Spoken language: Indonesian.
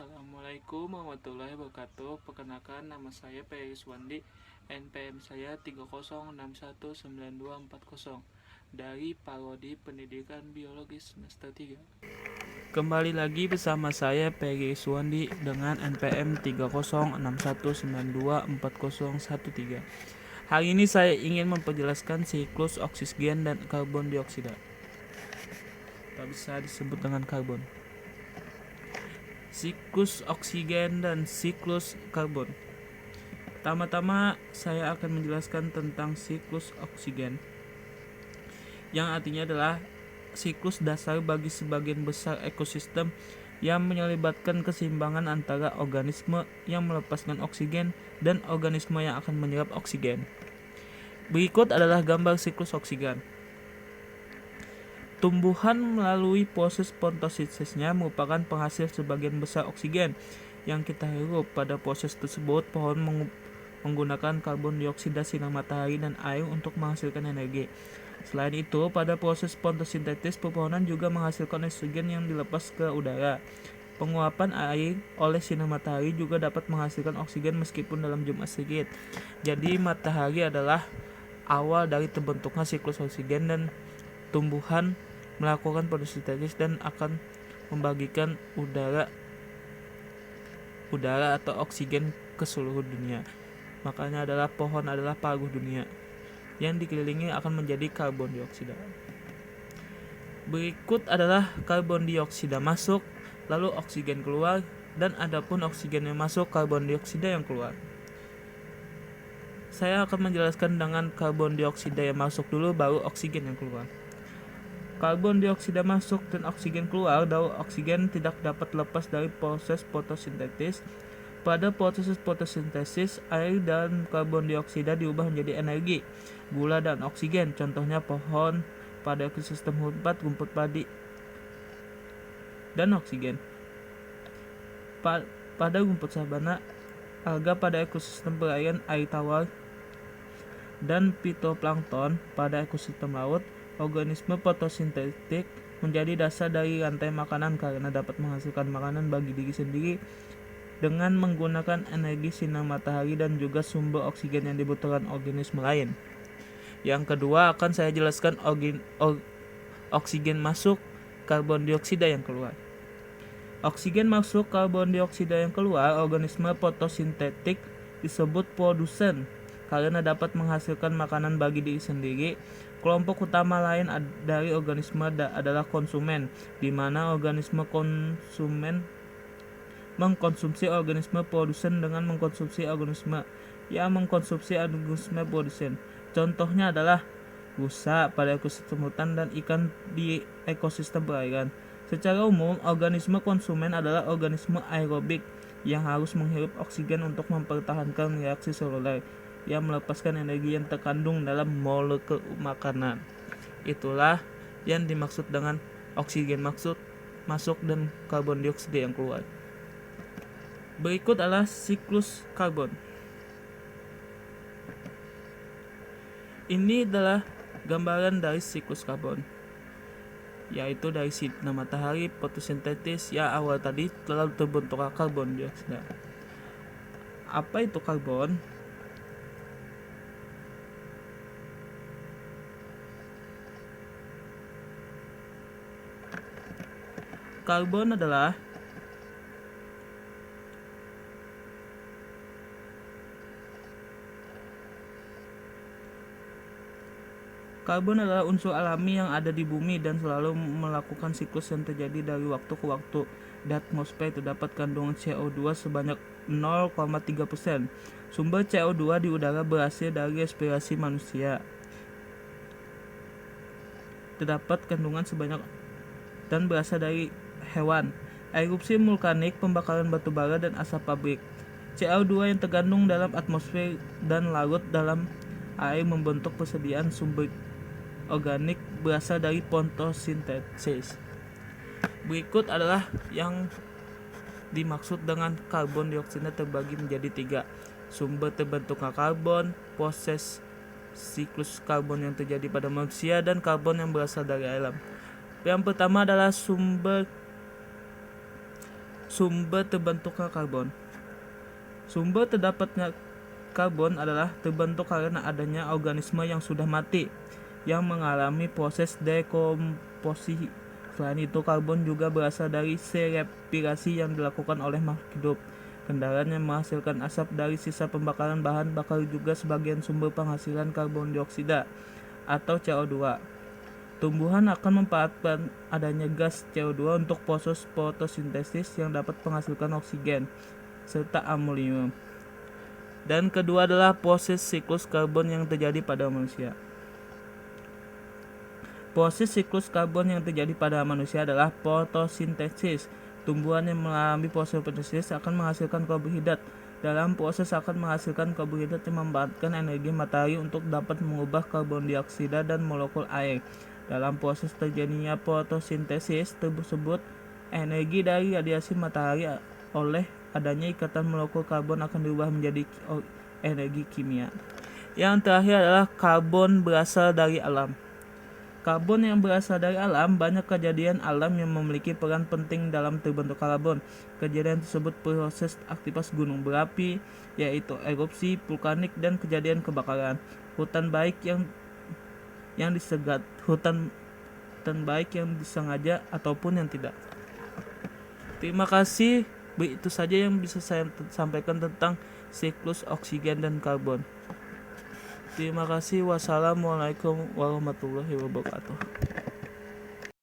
Assalamualaikum warahmatullahi wabarakatuh. Perkenalkan, nama saya Peri Suwandi. NPM saya 3061924 dari Prodi Pendidikan Biologi semester 3. Kembali lagi bersama saya Peri Suwandi dengan NPM 306192413. Hari ini saya ingin memperjelaskan siklus oksigen dan karbon dioksida. Tak bisa disebut dengan karbon. Siklus oksigen dan siklus karbon. Pertama-tama saya akan menjelaskan tentang siklus oksigen, yang artinya adalah siklus dasar bagi sebagian besar ekosistem yang melibatkan keseimbangan antara organisme yang melepaskan oksigen dan organisme yang akan menyerap oksigen. Berikut adalah gambar siklus oksigen. Tumbuhan melalui proses fotosintesnya merupakan penghasil sebagian besar oksigen yang kita hirup. Pada proses tersebut, pohon menggunakan karbon dioksida, sinar matahari, dan air untuk menghasilkan energi. Selain itu, pada proses fotosintesis, pepohonan juga menghasilkan oksigen yang dilepas ke udara. Penguapan air oleh sinar matahari juga dapat menghasilkan oksigen meskipun dalam jumlah sedikit. Jadi, matahari adalah awal dari terbentuknya siklus oksigen, dan tumbuhan melakukan fotosintesis dan akan membagikan udara atau oksigen ke seluruh dunia. Makanya adalah pohon adalah paruh dunia yang dikelilingi akan menjadi karbon dioksida. Berikut adalah karbon dioksida masuk, lalu oksigen keluar, dan adapun oksigen yang masuk, karbon dioksida yang keluar. Saya akan menjelaskan dengan karbon dioksida yang masuk dulu, baru oksigen yang keluar. Karbon dioksida masuk dan oksigen keluar. Daur oksigen tidak dapat lepas dari proses fotosintesis. Pada proses fotosintesis, air dan karbon dioksida diubah menjadi energi, gula dan oksigen. Contohnya pohon pada ekosistem hutan, rumput padi, dan oksigen. Pada rumput sabana, alga pada ekosistem perairan, air tawar, dan fitoplankton pada ekosistem laut. Organisme fotosintetik menjadi dasar dari rantai makanan karena dapat menghasilkan makanan bagi diri sendiri dengan menggunakan energi sinar matahari dan juga sumber oksigen yang dibutuhkan organisme lain. Yang kedua akan saya jelaskan oksigen masuk, karbon dioksida yang keluar. Oksigen masuk, karbon dioksida yang keluar. Organisme fotosintetik disebut produsen karena dapat menghasilkan makanan bagi diri sendiri. Kelompok utama lain dari organisme adalah konsumen, di mana organisme konsumen mengkonsumsi organisme produsen dengan mengkonsumsi organisme yang mengkonsumsi organisme produsen. Contohnya adalah rusa pada ekosistem hutan dan ikan di ekosistem perairan. Secara umum, organisme konsumen adalah organisme aerobik yang harus menghirup oksigen untuk mempertahankan reaksi seluler yang melepaskan energi yang terkandung dalam molekul makanan. Itulah yang dimaksud dengan oksigen masuk dan karbon dioksida yang keluar. Berikut adalah siklus karbon. Ini adalah gambaran dari siklus karbon, yaitu dari sinar matahari, fotosintesis yang awal tadi lalu terbentuk karbon dioksida. Apa itu karbon? Karbon adalah unsur alami yang ada di bumi dan selalu melakukan siklus yang terjadi dari waktu ke waktu. Di atmosfer terdapat kandungan CO2 sebanyak 0,3%. Sumber CO2 di udara berasal dari respirasi manusia. Terdapat kandungan sebanyak dan berasal dari hewan, erupsi vulkanik, pembakaran batu bara, dan asap pabrik. CO2 yang terkandung dalam atmosfer dan larut dalam air membentuk persediaan sumber organik berasal dari fotosintesis. Berikut adalah yang dimaksud dengan karbon dioksida terbagi menjadi 3. Sumber terbentuknya karbon, proses siklus karbon yang terjadi pada manusia, dan karbon yang berasal dari alam. Yang pertama adalah sumber Sumber terbentuknya karbon. Sumber terdapatnya karbon adalah terbentuk karena adanya organisme yang sudah mati yang mengalami proses dekomposisi. Selain itu, karbon juga berasal dari respirasi yang dilakukan oleh makhluk hidup. Kendaraan yang menghasilkan asap dari sisa pembakaran bahan bakar juga sebagian sumber penghasilan karbon dioksida atau CO2. Tumbuhan akan memanfaatkan adanya gas CO2 untuk proses fotosintesis yang dapat menghasilkan oksigen serta amonium. Dan kedua adalah proses siklus karbon yang terjadi pada manusia. Proses siklus karbon yang terjadi pada manusia adalah fotosintesis. Tumbuhan yang mengalami proses fotosintesis akan menghasilkan karbohidrat. Dalam proses akan menghasilkan karbohidrat yang memanfaatkan energi matahari untuk dapat mengubah karbon dioksida dan molekul air. Dalam proses terjadinya fotosintesis tersebut, energi dari radiasi matahari oleh adanya ikatan molekul karbon akan diubah menjadi energi kimia. Yang terakhir adalah karbon berasal dari alam. Karbon yang berasal dari alam, banyak kejadian alam yang memiliki peran penting dalam terbentuk karbon. Kejadian tersebut proses aktivitas gunung berapi, yaitu erupsi vulkanik dan kejadian kebakaran. Hutan baik yang disengaja ataupun yang tidak. Terima kasih. Itu saja yang bisa saya sampaikan tentang siklus oksigen dan karbon. Terima kasih. Wassalamualaikum warahmatullahi wabarakatuh.